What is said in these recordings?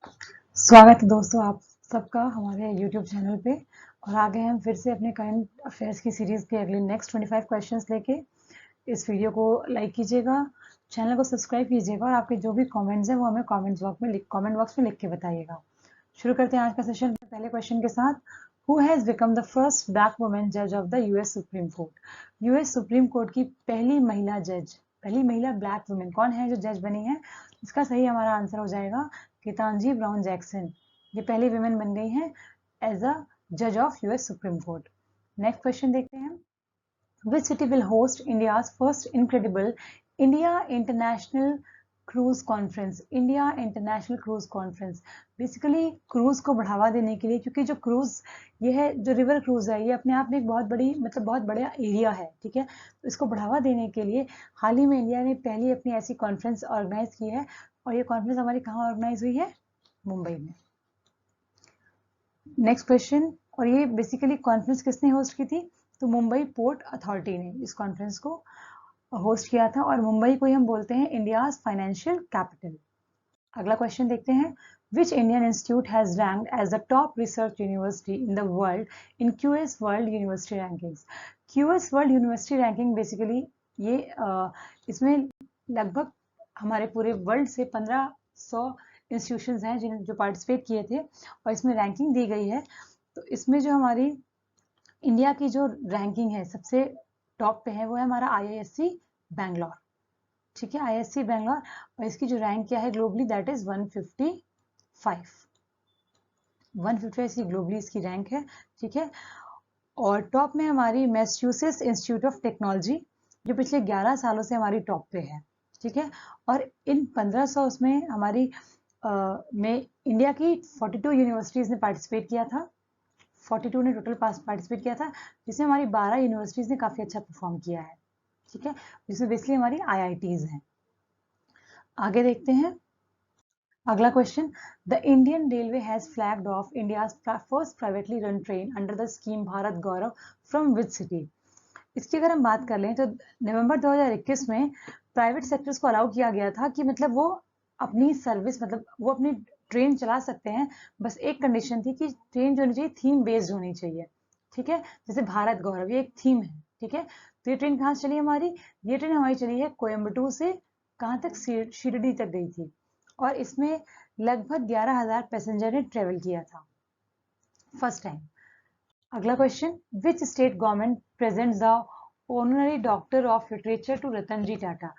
स्वागत है दोस्तों आप सबका हमारे YouTube चैनल पे। और आ गए हम फिर से अपने करंट अफेयर्स की सीरीज के अगले नेक्स्ट 25 क्वेश्चंस लेके। इस वीडियो को लाइक कीजिएगा, चैनल को सब्सक्राइब कीजिएगा और आपके जो भी कमेंट्स हैं वो हमें कमेंट बॉक्स में लिख के बताइएगा। शुरू करते हैं आज का सेशन पहले क्वेश्चन के साथ। Who has become the first black women जज of the US Supreme Court? US Supreme Court की पहली महिला जज, पहली महिला ब्लैक वुमेन कौन है जो जज बनी है? इसका सही हमारा आंसर हो जाएगा केतांजी ब्राउन जैक्सन। ये पहली विमेन बन गई हैं एज अ जज of US Supreme court. Next question देखते हैं। Which city will host India's first incredible India international cruise conference? India international cruise conference basically cruise को बढ़ावा देने के लिए, क्योंकि जो क्रूज ये है, जो रिवर क्रूज है, ये अपने आप में एक बहुत बड़ी बहुत बड़ा एरिया है, ठीक है। तो इसको बढ़ावा देने के लिए हाल ही में इंडिया ने पहली अपनी ऐसी कॉन्फ्रेंस ऑर्गेनाइज की है। और ये कॉन्फ्रेंस हमारी कहाँ ऑर्गेनाइज हुई है? मुंबई में। Next question. और ये बेसिकली कॉन्फ्रेंस किसने होस्ट की थी? तो मुंबई पोर्ट अथॉरिटी ने इस कॉन्फ्रेंस को होस्ट किया था। और मुंबई को ही हम बोलते हैं इंडियाज फाइनेंशियल कैपिटल। अगला क्वेश्चन देखते हैं। Which Indian institute has ranked as the top research university in the world in QS World University Rankings? QS World University Ranking basically ये इसमें लगभग हमारे पूरे वर्ल्ड से 1500 इंस्टीट्यूशंस हैं जो पार्टिसिपेट किए थे और इसमें रैंकिंग दी गई है। तो इसमें जो हमारी इंडिया की जो रैंकिंग है सबसे टॉप पे है वो है हमारा IISc बैंगलोर, ठीक है, IISc बैंगलोर। और इसकी जो रैंक क्या है ग्लोबली, दैट इज 155 इसकी ग्लोबली इसकी रैंक है, ठीक है। और टॉप में हमारी मैसाचुसेट्स इंस्टीट्यूट ऑफ टेक्नोलॉजी जो पिछले 11 सालों से हमारी टॉप पे है, ठीक है। और इन 1500 उसमें हमारी में इंडिया की 42 यूनिवर्सिटीज़ ने पार्टिसिपेट किया था। 42 ने टोटल पार्टिसिपेट किया था, जिसमें हमारी 12 यूनिवर्सिटीज़ ने काफ़ी अच्छा परफॉर्म किया है, ठीक है, जिसमें बेसिकली हमारी IITs हैं। आगे देखते हैं अगला question. The Indian railway has flagged of India's first privately run train under the scheme Bharat Gaurav from which city? इसकी अगर हम बात कर लें तो नवंबर 2021 में प्राइवेट सेक्टर्स को अलाउ किया गया था कि मतलब वो अपनी सर्विस वो अपनी ट्रेन चला सकते हैं। बस एक कंडीशन थी कि ट्रेन जो होनी चाहिए थीम बेस्ड होनी चाहिए, ठीक है। जैसे भारत गौरव ये एक थीम है, ठीक है। तो ये ट्रेन कहाँ से चली हमारी? ये ट्रेन हमारी चली है कोयम्बटूर से कहाँ तक? शिरडी तक गई थी। और इसमें लगभग 11,000 पैसेंजर ने ट्रेवल किया था फर्स्ट टाइम। अगला question. Which state government present the honorary doctor of literature to Ratan ji Tata?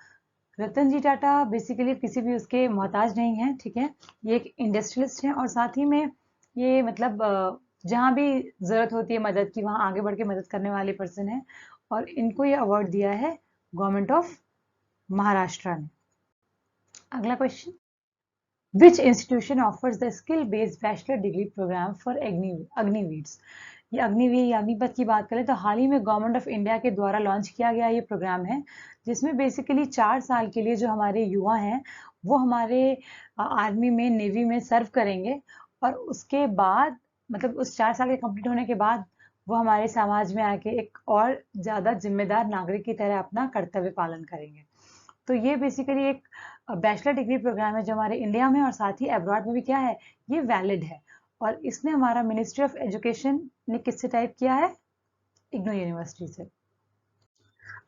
Ratan ji Tata basically किसी भी उसके मोहताज नहीं है, ठीक है। ये एक इंडस्ट्रियलिस्ट है और साथ ही में ये जहाँ भी जरूरत होती है मदद की वहाँ आगे बढ़ के मदद करने वाले पर्सन है। और इनको ये अवार्ड दिया है गवर्नमेंट ऑफ महाराष्ट्र ने। अगला question. Which institution offers the skill-based bachelor degree program for अग्निवीर्स? ये अग्निवीर या अग्निपथ की बात करें तो हाल ही में गवर्नमेंट ऑफ इंडिया के द्वारा लॉन्च किया गया ये प्रोग्राम है, जिसमें बेसिकली 4 साल के लिए जो हमारे युवा हैं वो हमारे आर्मी में, नेवी में सर्व करेंगे। और उसके बाद उस 4 साल के कंप्लीट होने के बाद वो हमारे समाज में आके एक और ज़्यादा जिम्मेदार नागरिक की तरह अपना कर्तव्य पालन करेंगे। तो ये बेसिकली एक बैचलर डिग्री प्रोग्राम है जो हमारे इंडिया में और साथ ही अब्रॉड में भी क्या है, ये वैलिड है। और इसमें हमारा मिनिस्ट्री ऑफ एजुकेशन ने किससे टाइप किया है? इग्नू यूनिवर्सिटी से।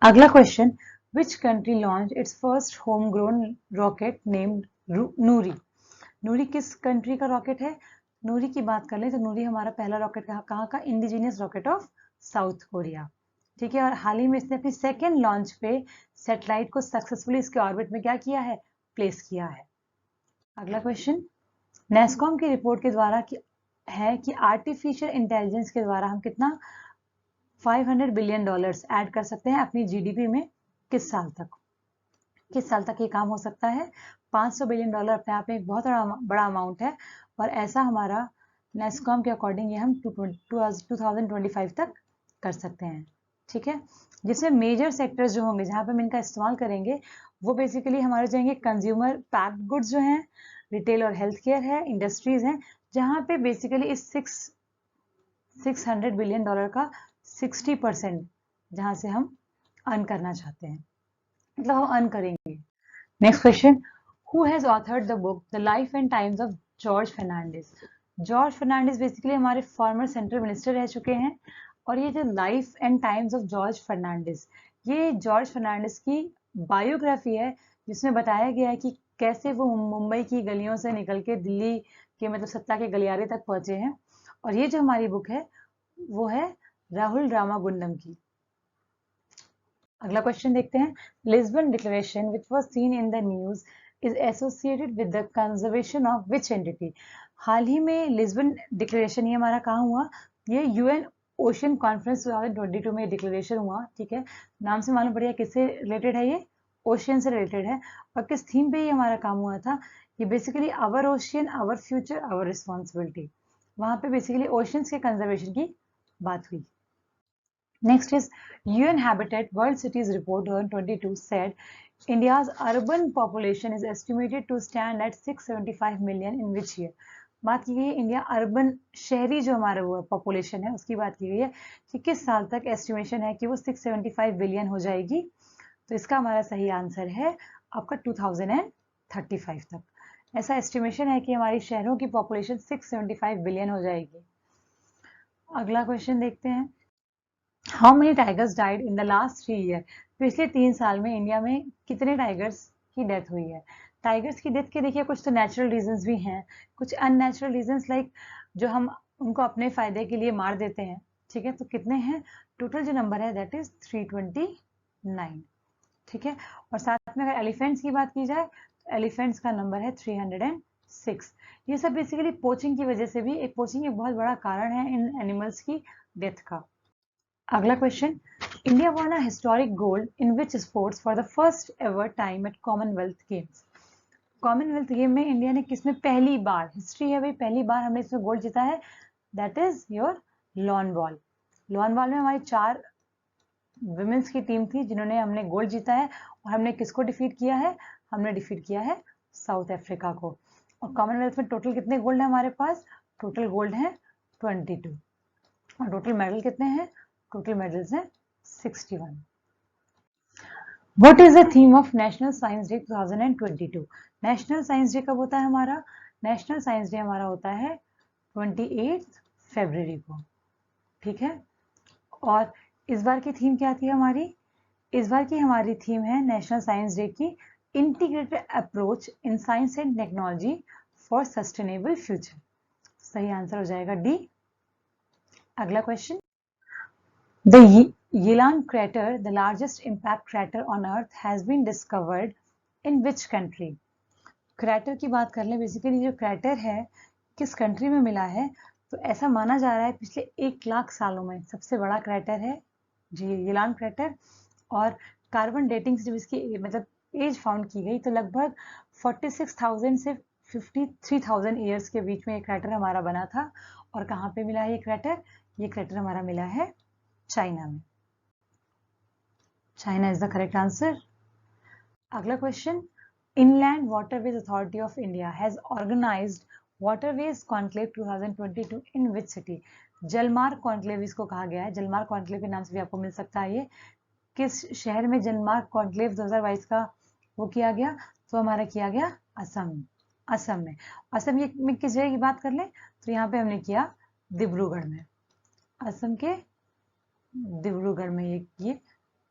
अगला question. Which country launch its first home grown rocket named Nuri? Nuri किस कंट्री का रॉकेट है? नूरी की बात कर ले तो नूरी हमारा पहला रॉकेट कहाँ का? Indigenous rocket of south Korea, ठीक है। और हाल ही में इसने अपनी सेकेंड लॉन्च पे सैटेलाइट को सक्सेसफुली इसके ऑर्बिट में क्या किया है? प्लेस किया है। अगला क्वेश्चन। नेस्कॉम की रिपोर्ट के द्वारा है कि आर्टिफिशियल इंटेलिजेंस के द्वारा हम कितना $500 बिलियन ऐड कर सकते हैं अपनी जीडीपी में। किस साल तक? किस साल तक ये काम हो सकता है? $500 बिलियन अपने आप में एक बहुत बड़ा अमाउंट है। और ऐसा हमारा नेस्कॉम के अकॉर्डिंग ये हम 2025 तक कर सकते हैं, ठीक है। जिसमें मेजर सेक्टर्स जो होंगे जहाँ पे हम इनका इस्तेमाल करेंगे वो बेसिकली हमारे जाएंगे कंज्यूमर पैक्ड गुड्स जो हैं, रिटेल और हेल्थ केयर है, इंडस्ट्रीज हैं, जहाँ पे बेसिकली इस $600 बिलियन का 60% जहाँ से हम अर्न करना चाहते हैं, हम अर्न करेंगे। Next question. Who has authored the book the life and times of George Fernandes. George Fernandes basically हमारे फॉर्मर सेंट्रल मिनिस्टर रह चुके हैं। और ये जो life and times of George Fernandes, ये जॉर्ज फर्नांडिस की बायोग्राफी है, जिसमें बताया गया है कि कैसे वो मुंबई की गलियों से निकल के दिल्ली के मतलब सत्ता के गलियारे तक पहुंचे हैं। और ये जो हमारी बुक है वो है राहुल रामागुंडम की। अगला क्वेश्चन देखते हैं। Lisbon declaration which was seen in the news is associated with the conservation of which entity. हाल ही में लिस्बन डिक्लेरेशन ये हमारा कहाँ हुआ, ये यूएन ओशन कॉन्फ्रेंस 2022 में डिक्लेरेशन हुआ। ठीक है, नाम से मालूम पड़ेगा किससे रिलेटेड है, ये ओशियन से रिलेटेड है। और किस थीम पे ये हमारा काम हुआ था, ये basically our ocean our future our responsibility. वहां पे बेसिकली ओशियंस के कंजर्वेशन की बात हुई। Next is UN Habitat World Cities Report 2022 said India's urban population is estimated to stand at 675 million in which year। बात की गई है इंडिया अर्बन शहरी जो हमारा वो पॉपुलेशन है उसकी बात की गई है कि किस साल तक एस्टिमेशन है कि वो 675 बिलियन हो जाएगी। तो इसका हमारा सही आंसर है आपका 2035 तक। ऐसा एस्टिमेशन है कि हमारी शहरों की पॉपुलेशन 675 बिलियन हो जाएगी। अगला क्वेश्चन देखते हैं। How many tigers died in the last 3 years? पिछले 3 साल में इंडिया में कितने टाइगर्स की डेथ हुई है। टाइगर्स की डेथ के देखिए कुछ तो नेचुरल रीजंस भी हैं, कुछ अननेचुरल रीजंस लाइक जो हम उनको अपने फायदे के लिए मार देते हैं। ठीक है, तो कितने हैं टोटल जो नंबर है दैट इज 329। ठीक है, और साथ में अगर एलिफेंट्स की बात की जाए तो एलिफेंट्स का नंबर है 306। ये सब बेसिकली पोचिंग की वजह से भी, एक पोचिंग एक बहुत बड़ा कारण है इन एनिमल्स की डेथ का। अगला question. India won a historic gold in which sports for the first ever time at Commonwealth Games। Commonwealth game में इंडिया ने किसमें पहली बार, हिस्ट्री है भाई, पहली बार हमने इसमें गोल्ड जीता है, that is your lawn ball. Lawn ball में हमारी 4 विमेंस की टीम थी जिन्होंने हमने गोल्ड जीता है। और हमने किसको डिफीट किया है, हमने डिफीट किया है साउथ अफ्रीका को। और कॉमनवेल्थ में टोटल कितने गोल्ड है हमारे पास, टोटल गोल्ड है 22। और टोटल मेडल कितने हैं, टोटल मेडल्स हैं 61। What is the theme of National Science Day 2022? National science day कब होता है हमारा, नेशनल साइंस डे हमारा होता है 28 फरवरी को। ठीक है, और इस बार की थीम क्या थी हमारी, इस बार की हमारी थीम है नेशनल साइंस डे की integrated approach in science and technology for sustainable future. सही आंसर हो जाएगा डी। अगला question. The Yilan crater, the largest impact crater on Earth, has been discovered in which country? Crater की बात कर लें, basically जो crater है किस कंट्री में मिला है, तो ऐसा माना जा रहा है पिछले 1 लाख सालों में सबसे बड़ा crater है जी Yilan crater। और कार्बन डेटिंग से जब इसकी मतलब एज फाउंड की गई तो लगभग 46,000 से 53,000 ईयर्स के बीच में ये crater हमारा बना था। और कहाँ पे मिला है ये crater, ये crater हमारा मिला है चाइना में। China is the correct answer. अगला question. Inland waterways authority of India has organised waterways conclave 2022 in which city. जलमार्ग कॉन्क्लेव इसको कहा गया है, जलमार्ग कॉन्क्लेव के नाम से भी आपको मिल सकता है। ये किस शहर में जलमार्ग कॉन्क्लेव 2022 का वो किया गया, तो हमारा किया गया असम, असम में। असम में किस जगह की बात कर लें तो यहाँ पे हमने किया डिब्रूगढ़ में, असम के डिब्रूगढ़ में ये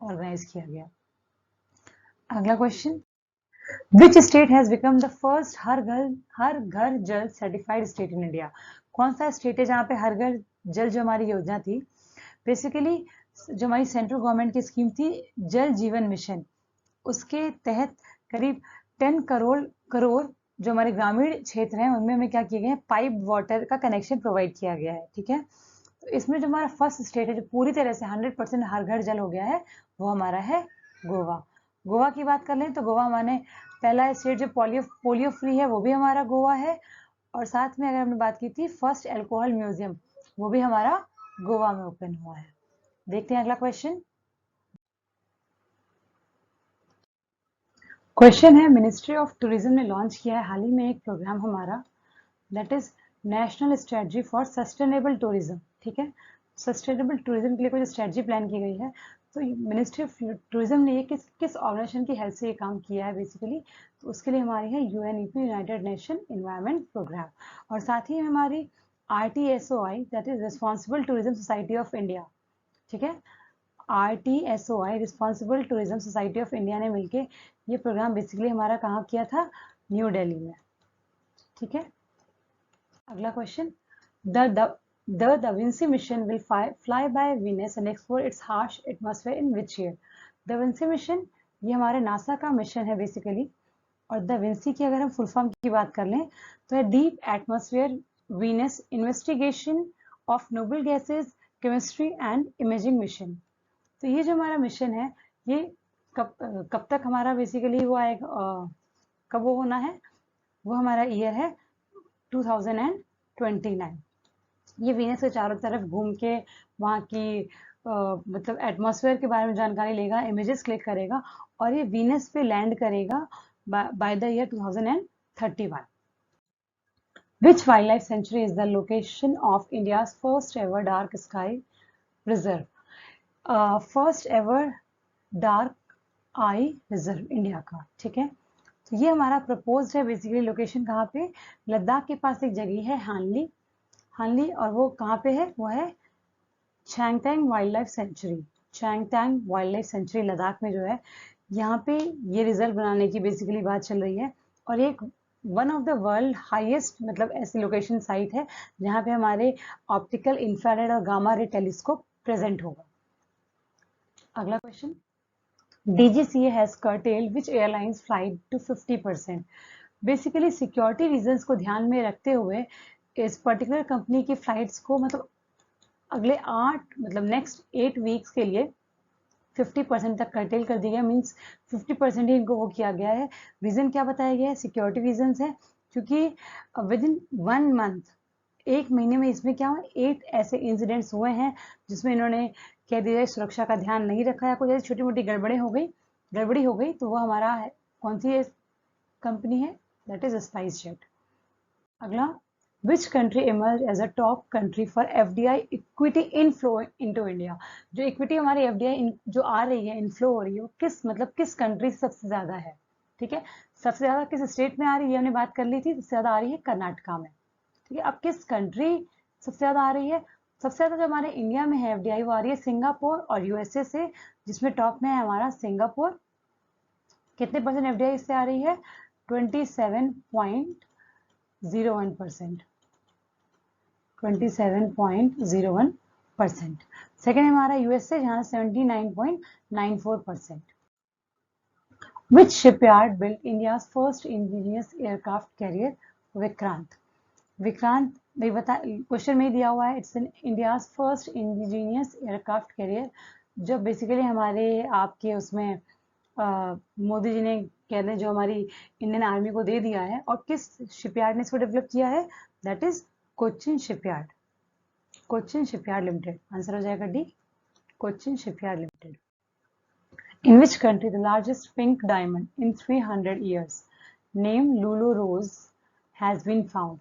ऑर्गेनाइज किया गया। अगला question. Which state has become the first Har Ghar Jal certified state in India. कौन सा स्टेट है जहाँ पे हर घर जल जो हमारी योजना थी, बेसिकली जो हमारी सेंट्रल गवर्नमेंट की स्कीम थी जल जीवन मिशन, उसके तहत करीब 10 करोड़ जो हमारे ग्रामीण क्षेत्र हैं उनमें हमें क्या किए गए, पाइप वाटर का कनेक्शन प्रोवाइड किया गया है। ठीक है, तो इसमें जो हमारा फर्स्ट स्टेट है जो पूरी तरह से 100% हर घर जल हो गया है वो हमारा है गोवा। गोवा की बात कर लें तो गोवा हमारे पहला स्टेट जो पोलियो फ्री है वो भी हमारा गोवा है। और साथ में अगर हमने बात की थी फर्स्ट एल्कोहल म्यूजियम, वो भी हमारा गोवा में ओपन हुआ है। देखते हैं अगला क्वेश्चन। क्वेश्चन है मिनिस्ट्री ऑफ टूरिज्म ने लॉन्च किया है हाल ही में एक प्रोग्राम हमारा, that is national strategy for sustainable tourism. ठीक है, सस्टेनेबल टूरिज्म के लिए कोई स्ट्रेटजी प्लान की गई है, तो मिनिस्ट्री ऑफ टूरिज्म ने ये किस ऑर्गेनाइजेशन की हेल्प से ये काम किया है बेसिकली, तो उसके लिए हमारी है UNEP, united nation environment programme, और साथ ही हमारी RTSOI that is responsible tourism society of India, ठीक है, RTSOI responsible tourism society of India ने मिलके ये प्रोग्राम बेसिकली हमारा कहाँ किया था, न्यू दिल्ली में, ठीक है। अगला question, The Da Vinci mission will fly by Venus and explore its harsh atmosphere in which year? Da Vinci mission ये हमारे नासा का मिशन है बेसिकली, और द विंसी की अगर हम फुल फॉर्म की बात कर लें तो है deep atmosphere Venus investigation of noble gases chemistry and imaging mission. तो ये जो हमारा मिशन है ये कब तक हमारा बेसिकली वो आएगा, कब वो होना है, वो हमारा ईयर है 2029। ये वीनस के चारों तरफ घूम के वहाँ की मतलब एटमॉस्फेयर के बारे में जानकारी लेगा, इमेजेस क्लिक करेगा और ये वीनस पे लैंड करेगा by the year 2031। Which wildlife sanctuary is the location of India's first ever dark sky reserve? First ever dark आई रिजर्व इंडिया का, ठीक है। तो ये हमारा प्रपोज्ड है बेसिकली लोकेशन कहाँ पे, लद्दाख के पास एक जगह है हानली, और वो कहाँ पे है, वो है Changthang wild life sanctuary, Changthang wild life sanctuary Ladakh में जो है, यहाँ पे ये रिजर्व बनाने की बेसिकली बात चल रही है। और एक one of the world highest मतलब ऐसी लोकेशन साइट है जहाँ पे हमारे ऑप्टिकल, इंफ्रारेड और गामा रे टेलीस्कोप प्रेजेंट होगा। अगला question, DGCA has curtailed which airlines flight to 50%? Basically security reasons को ध्यान में रखते हुए इस पर्टिकुलर कंपनी की फ्लाइट्स को मतलब अगले 8 मतलब नेक्स्ट 8 वीक्स के लिए 50% तक कर्टेल कर दिया गया, मीन्स 50% ही इनको वो किया गया है। रीजन क्या बताया गया है, सिक्योरिटी रीजंस है, क्योंकि विद इन 1 मंथ, एक महीने में इसमें क्या हुआ, 8 ऐसे इंसिडेंट्स हुए हैं जिसमें इन्होंने कह दिया सुरक्षा का ध्यान नहीं रखा या कुछ ऐसी छोटी मोटी गड़बड़ी हो गई, तो वो हमारा कौन सी कंपनी है, दैट इज स्पाइस जेट। अगला, which country emerge as a top country for FDI equity inflow into India? जो इक्विटी हमारी FDI जो आ रही है, इनफ्लो हो रही है, वो किस कंट्री से सबसे ज्यादा है, ठीक है। सबसे ज्यादा किस स्टेट में आ रही है, हमने बात कर ली थी, सबसे ज्यादा आ रही है कर्नाटका में, ठीक है। अब किस कंट्री सबसे ज्यादा आ रही है, सबसे ज्यादा जो हमारे इंडिया में है FDI वो आ रही है सिंगापुर और USA से, जिसमें टॉप में है हमारा सिंगापुर। कितने परसेंट FDI इससे आ रही है, 27.01%, 27.01%। सेकेंड हमारा USA जहाँ 79.94%। Which shipyard built India's first indigenous aircraft carrier Vikrant? Vikrant भाई बता, क्वेश्चन में दिया हुआ है, it's India's first indigenous aircraft carrier, जो बेसिकली हमारे आपके उसमें मोदी जी ने कहते हैं जो हमारी इंडियन आर्मी को दे दिया है, और किस शिपयार्ड ने इसको डेवलप किया है, that is Cochin shipyard, Cochin shipyard limited. Answer हो जाएगा D, Cochin shipyard limited. In which country the largest pink diamond in 300 years named Lulu Rose has been found?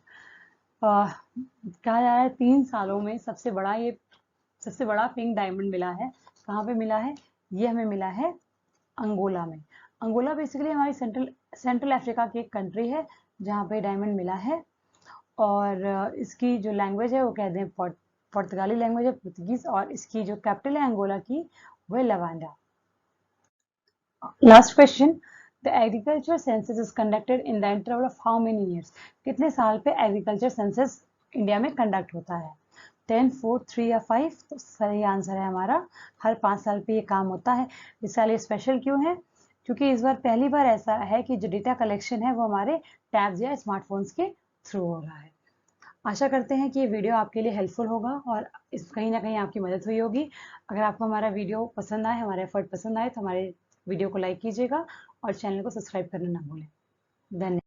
कहा जा रहा है 3 सालों में सबसे बड़ा पिंक डायमंड मिला है। कहाँ पे मिला है, ये हमें मिला है अंगोला में। अंगोला बेसिकली हमारी सेंट्रल अफ्रीका की एक कंट्री है जहाँ पे डायमंड मिला है, और इसकी जो लैंग्वेज है वो कहते हैं पुर्तगाली लैंग्वेज है, पुर्तगीज, और इसकी जो कैपिटल है अंगोला की वो है Luanda. Last question, the agriculture census is conducted in the interval of how many years? कितने साल पे एग्रीकल्चर सेंसस इंडिया में कंडक्ट होता है, 10, 4, 3 या 5? तो सही आंसर है हमारा हर 5 साल पे ये काम होता है। इस साल ये स्पेशल क्यों है, क्योंकि इस बार पहली बार ऐसा है कि जो डेटा कलेक्शन है वो हमारे टैब्स या स्मार्टफोन्स के थ्रू हो रहा है। आशा करते हैं कि ये वीडियो आपके लिए हेल्पफुल होगा और इस कहीं ना कहीं आपकी मदद हुई होगी। अगर आपको हमारा वीडियो पसंद आए, हमारा एफर्ट पसंद आए, तो हमारे वीडियो को लाइक कीजिएगा और चैनल को सब्सक्राइब करना ना भूलें। धन्यवाद।